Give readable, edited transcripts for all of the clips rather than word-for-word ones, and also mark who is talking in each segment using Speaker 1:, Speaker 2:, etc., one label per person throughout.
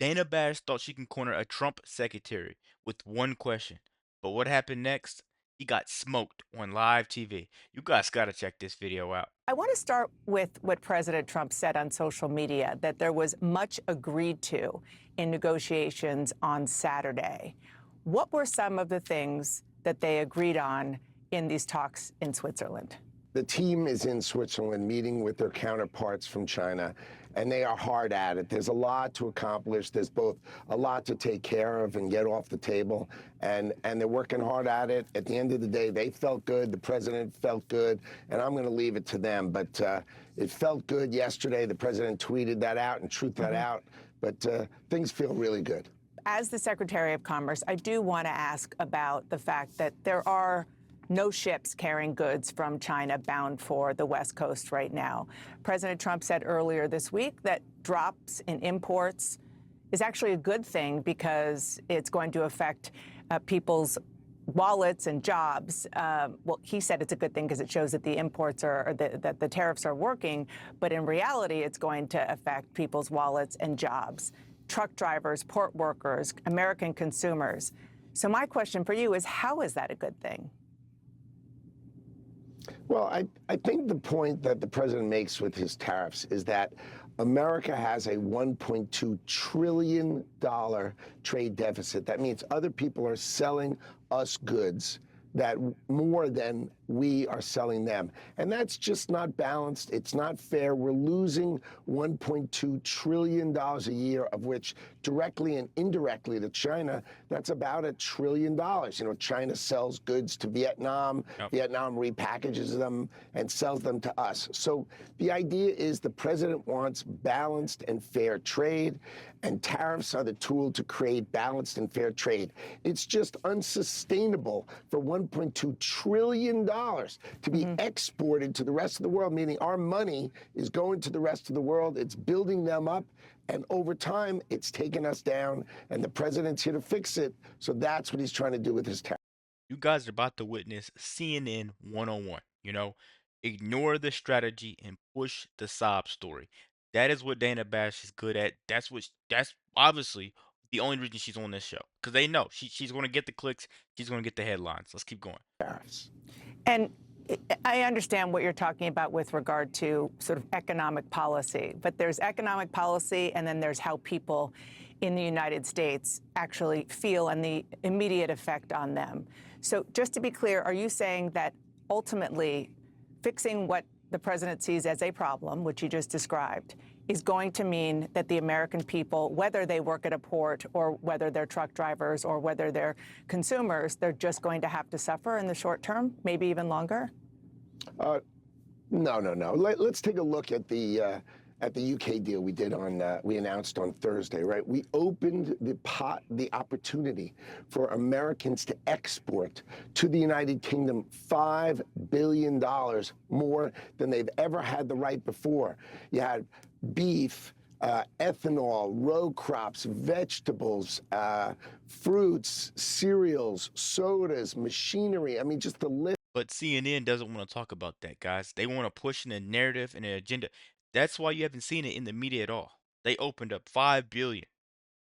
Speaker 1: Dana Bash thought she can corner a Trump secretary with one question. But what happened next? He got smoked on live TV. You guys got to check this video out.
Speaker 2: I want to start with what President Trump said on social media, that there was much agreed to in negotiations on Saturday. What were some of the things that they agreed on in these talks in Switzerland?
Speaker 3: The team is in Switzerland meeting with their counterparts from China, and they are hard at it. There's a lot to accomplish. There's both a lot to take care of and get off the table, and they're working hard at it. At the end of the day, they felt good. The president felt good, and I'm going to leave it to them. But it felt good yesterday. The president tweeted that out and truthed that out. But things feel really good.
Speaker 2: As the Secretary of Commerce, I do want to ask about the fact that there are no ships carrying goods from China bound for the West Coast right now. President Trump said earlier this week that drops in imports is actually a good thing because it's going to affect people's wallets and jobs. Well, he said it's a good thing because it shows that the imports that the tariffs are working. But in reality, it's going to affect people's wallets and jobs. Truck drivers, port workers, American consumers. So my question for you is, how is that a good thing?
Speaker 3: Well, I think the point that the president makes with his tariffs is that America has a $1.2 trillion trade deficit. That means other people are selling us goods that more than we are selling them. And that's just not balanced. It's not fair. We're losing $1.2 trillion a year, of which directly and indirectly to China, that's about $1 trillion. You know, China sells goods to Vietnam. Yep. Vietnam repackages them and sells them to us. So the idea is the president wants balanced and fair trade, and tariffs are the tool to create balanced and fair trade. It's just unsustainable for $1.2 trillion to be exported to the rest of the world, meaning our money is going to the rest of the world. It's building them up. And over time, it's taken us down. And the president's here to fix it. So that's what he's trying to do with his tariff.
Speaker 1: You guys are about to witness CNN 101. You know, ignore the strategy and push the sob story. That is what Dana Bash is good at. That's obviously the only reason she's on this show, because they know she's going to get the clicks. She's going to get the headlines. Let's keep going.
Speaker 3: Tariffs.
Speaker 2: And I understand what you're talking about with regard to sort of economic policy, but there's economic policy and then there's how people in the United States actually feel and the immediate effect on them. So just to be clear, are you saying that ultimately fixing what the president sees as a problem, which you just described, is going to mean that the American people, whether they work at a port or whether they're truck drivers or whether they're consumers, they're just going to have to suffer in the short term, maybe even longer?
Speaker 3: No. Let's take a look at the UK deal we announced on Thursday, right? We opened the opportunity for Americans to export to the United Kingdom $5 billion more than they've ever had the right before. You had beef, ethanol, row crops, vegetables, fruits, cereals, sodas, machinery. I mean, just the list.
Speaker 1: But CNN doesn't want to talk about that, guys. They want to push in a narrative and an agenda. That's why you haven't seen it in the media at all. They opened up $5 billion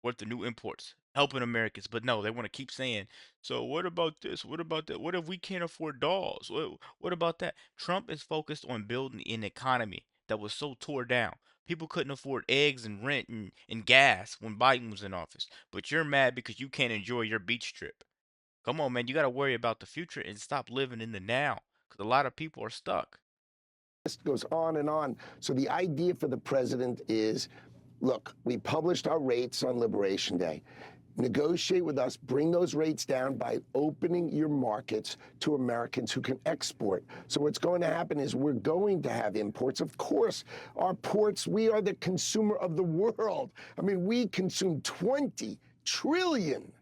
Speaker 1: worth of new imports, helping Americans. But no, they want to keep saying, so what about this? What about that? What if we can't afford dolls? What about that? Trump is focused on building an economy that was so tore down. People couldn't afford eggs and rent and gas when Biden was in office. But you're mad because you can't enjoy your beach trip. Come on, man. You got to worry about the future and stop living in the now, because a lot of people are stuck.
Speaker 3: List goes on and on. So the idea for the president is, look, we published our rates on Liberation Day. Negotiate with us, bring those rates down by opening your markets to Americans who can export. So what's going to happen is we're going to have imports. Of course, our ports, we are the consumer of the world. I mean, we consume $20 trillion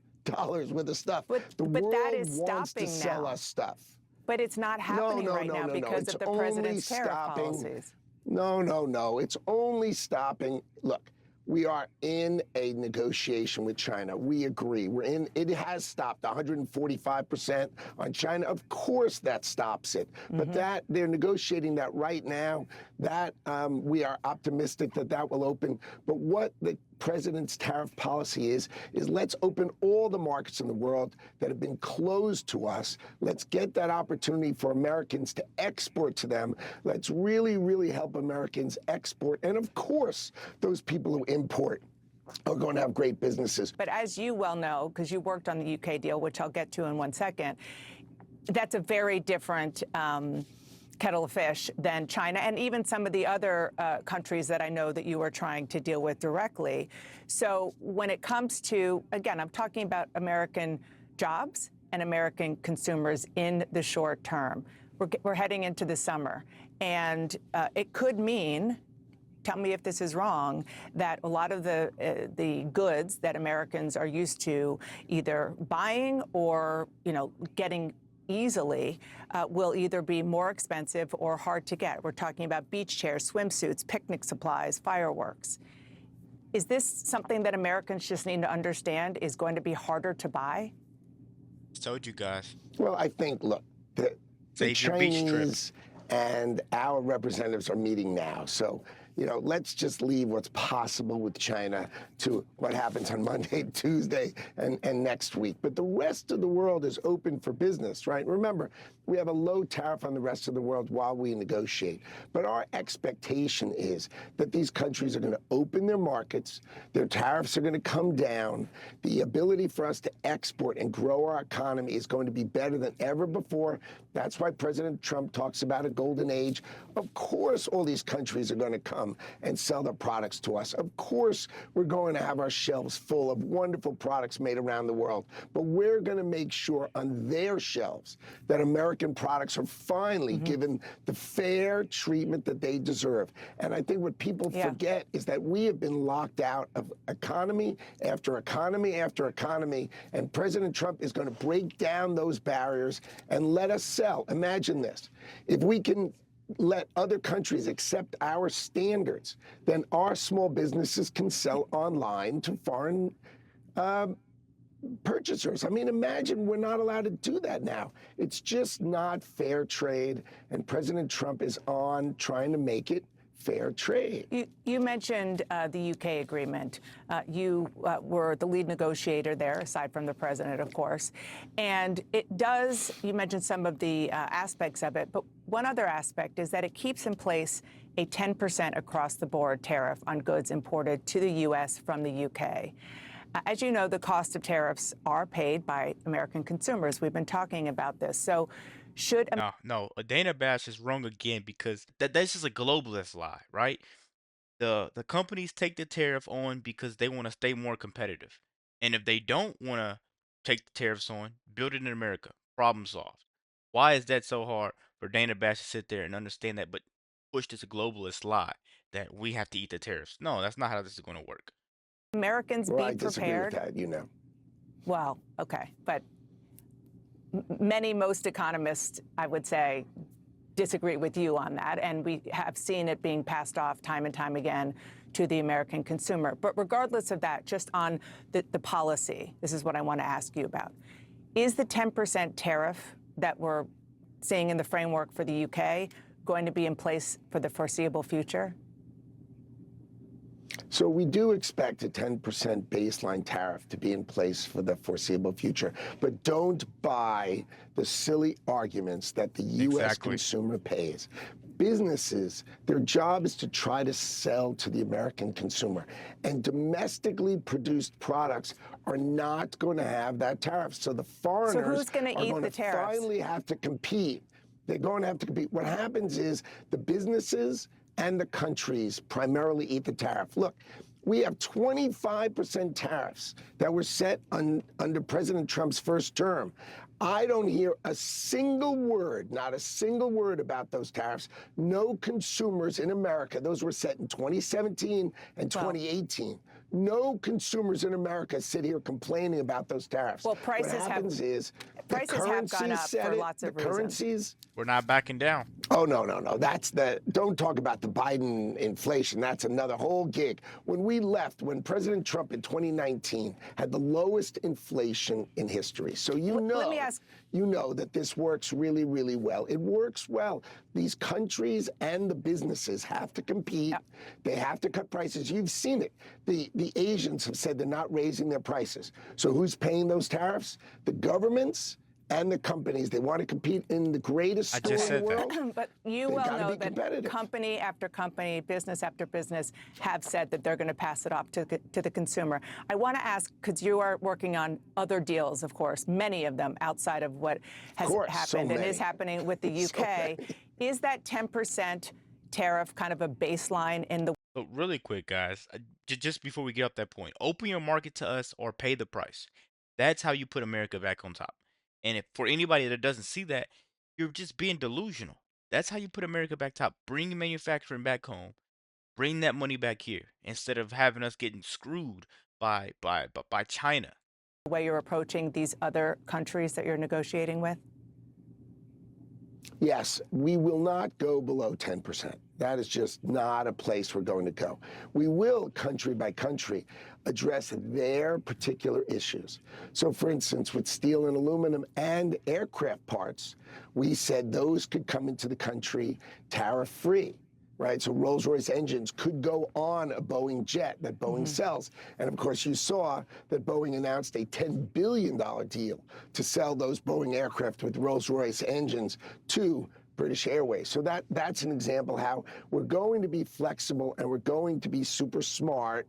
Speaker 3: worth of stuff.
Speaker 2: But
Speaker 3: world
Speaker 2: that is
Speaker 3: wants to
Speaker 2: stopping
Speaker 3: sell
Speaker 2: now.
Speaker 3: us stuff.
Speaker 2: But it's not happening right now because
Speaker 3: It's
Speaker 2: of the
Speaker 3: only
Speaker 2: president's tariff
Speaker 3: stopping.
Speaker 2: policies.
Speaker 3: No. It's only stopping. Look, we are in a negotiation with China. We agree. It has stopped 145% on China. Of course that stops it. But they're negotiating that right now. That we are optimistic that will open. But what the president's tariff policy is let's open all the markets in the world that have been closed to us. Let's get that opportunity for Americans to export to them. Let's really, really help Americans export. And of course, those people who import are going to have great businesses.
Speaker 2: But as you well know, because you worked on the UK deal, which I'll get to in 1 second, that's a very different kettle of fish than China and even some of the other countries that I know that you are trying to deal with directly. So when it comes to, again, I'm talking about American jobs and American consumers in the short term. We're heading into the summer, and it could mean, tell me if this is wrong, that a lot of the goods that Americans are used to either buying or, getting easily will either be more expensive or hard to get. We're talking about beach chairs, swimsuits, picnic supplies, fireworks. Is this something that Americans just need to understand is going to be harder to buy?
Speaker 1: Told you guys.
Speaker 3: Well, I think, look, the
Speaker 1: Save your beach trip.
Speaker 3: Chinese and our representatives are meeting now. So, let's just leave what's possible with China to what happens on Monday, Tuesday, and next week. But the rest of the world is open for business, right? Remember, we have a low tariff on the rest of the world while we negotiate. But our expectation is that these countries are going to open their markets, their tariffs are going to come down, the ability for us to export and grow our economy is going to be better than ever before. That's why President Trump talks about a golden age. Of course, all these countries are going to come and sell their products to us. Of course, we're going to have our shelves full of wonderful products made around the world. But we're going to make sure on their shelves that American products are finally given the fair treatment that they deserve. And I think what people forget is that we have been locked out of economy after economy after economy. And President Trump is going to break down those barriers and let us sell. Imagine this. If we can let other countries accept our standards, then our small businesses can sell online to foreign purchasers. I mean, imagine we're not allowed to do that now. It's just not fair trade, and President Trump is on trying to make it fair trade.
Speaker 2: You mentioned the UK agreement. You were the lead negotiator there, aside from the president, of course. And it does, you mentioned some of the aspects of it, but one other aspect is that it keeps in place a 10% across-the-board tariff on goods imported to the U.S. from the UK. As you know, the cost of tariffs are paid by American consumers. We've been talking about this. So should...
Speaker 1: No, Dana Bash is wrong again because that's just a globalist lie, right? The companies take the tariff on because they want to stay more competitive. And if they don't want to take the tariffs on, build it in America. Problem solved. Why is that so hard for Dana Bash to sit there and understand that, but push this globalist lie that we have to eat the tariffs? No, that's not how this is going to work.
Speaker 2: Americans
Speaker 3: Well,
Speaker 2: be
Speaker 3: I disagree
Speaker 2: prepared?
Speaker 3: with that,
Speaker 2: Well, okay. But most economists, I would say, disagree with you on that. And we have seen it being passed off time and time again to the American consumer. But regardless of that, just on the policy, this is what I want to ask you about. Is the 10% tariff that we're seeing in the framework for the UK going to be in place for the foreseeable future?
Speaker 3: So we do expect a 10% baseline tariff to be in place for the foreseeable future. But don't buy the silly arguments that the U.S. consumer pays. Businesses, their job is to try to sell to the American consumer. And domestically produced products are not going to have that tariff. So the foreigners
Speaker 2: who's going to eat the tariffs?
Speaker 3: Finally have to compete. They're going to have to compete. What happens is the businesses and the countries primarily eat the tariff. Look, we have 25% tariffs that were set under President Trump's first term. I don't hear a single word, not a single word about those tariffs. No consumers in America, those were set in 2017 and 2018. No consumers in America sit here complaining about those tariffs.
Speaker 2: Well, prices
Speaker 3: what happens is
Speaker 2: have gone up for lots of reasons.
Speaker 3: Currencies,
Speaker 1: we're not backing down.
Speaker 3: Oh, no, no, no. Don't talk about the Biden inflation. That's another whole gig. When we left, when President Trump in 2019 had the lowest inflation in history. So
Speaker 2: Let me ask.
Speaker 3: you know that this works really, really well. It works well. These countries and the businesses have to compete.
Speaker 2: Yeah.
Speaker 3: They have to cut prices. You've seen it. The Asians have said they're not raising their prices. So who's paying those tariffs? The governments and the companies. They want to compete in the greatest
Speaker 1: I
Speaker 3: store
Speaker 1: just
Speaker 3: in the
Speaker 1: said that.
Speaker 3: world.
Speaker 2: But you
Speaker 3: They've
Speaker 2: well
Speaker 3: got to
Speaker 2: know
Speaker 3: be
Speaker 2: that
Speaker 3: competitive.
Speaker 2: company after company, business after business have said that they're going to pass it off to the consumer. I want to ask, because you are working on other deals, of course, many of them outside of what has
Speaker 3: Of course, so
Speaker 2: happened and is
Speaker 3: many.
Speaker 2: happening with the
Speaker 3: So
Speaker 2: UK.
Speaker 3: many.
Speaker 2: Is that 10% tariff kind of a baseline in the
Speaker 1: So really quick, guys, just before we get up that point, open your market to us or pay the price. That's how you put America back on top. And if for anybody that doesn't see that, you're just being delusional. That's how you put America back top. Bring manufacturing back home. Bring that money back here instead of having us getting screwed by China.
Speaker 2: way you're approaching these other countries that you're negotiating with?
Speaker 3: Yes, we will not go below 10%. That is just not a place we're going to go. We will, country by country, address their particular issues. So, for instance, with steel and aluminum and aircraft parts, we said those could come into the country tariff-free. Right, so Rolls-Royce engines could go on a Boeing jet that Boeing sells. And of course, you saw that Boeing announced a $10 billion deal to sell those Boeing aircraft with Rolls-Royce engines to British Airways. So that's an example how we're going to be flexible and we're going to be super smart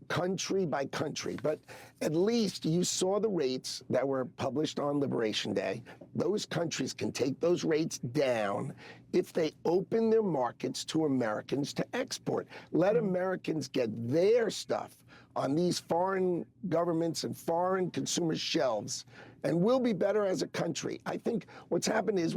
Speaker 3: country by country. But at least you saw the rates that were published on Liberation Day. Those countries can take those rates down if they open their markets to Americans to export. Let Americans get their stuff on these foreign governments and foreign consumers' shelves, and we'll be better as a country. I think what's happened is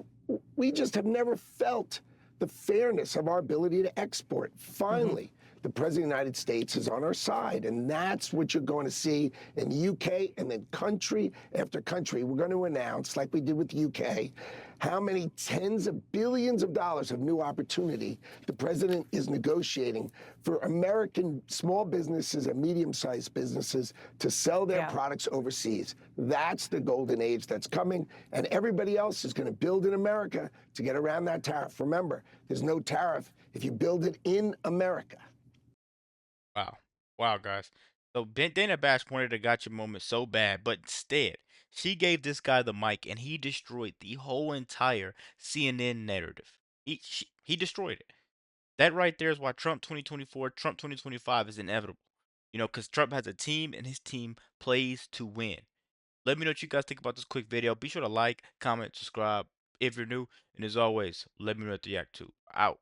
Speaker 3: we just have never felt the fairness of our ability to export. Finally, the President of the United States is on our side, and that's what you're going to see in the UK, and then country after country. We're going to announce, like we did with the UK, how many tens of billions of dollars of new opportunity the president is negotiating for American small businesses and medium-sized businesses to sell their products overseas. That's the golden age that's coming, and everybody else is going to build in America to get around that tariff. Remember, there's no tariff if you build it in America.
Speaker 1: Wow. Wow, guys. So Dana Bash wanted a gotcha moment so bad, but instead, she gave this guy the mic and he destroyed the whole entire CNN narrative. He destroyed it. That right there is why Trump 2024, Trump 2025 is inevitable. You know, because Trump has a team and his team plays to win. Let me know what you guys think about this quick video. Be sure to like, comment, subscribe if you're new. And as always, let me know what you react to. Out.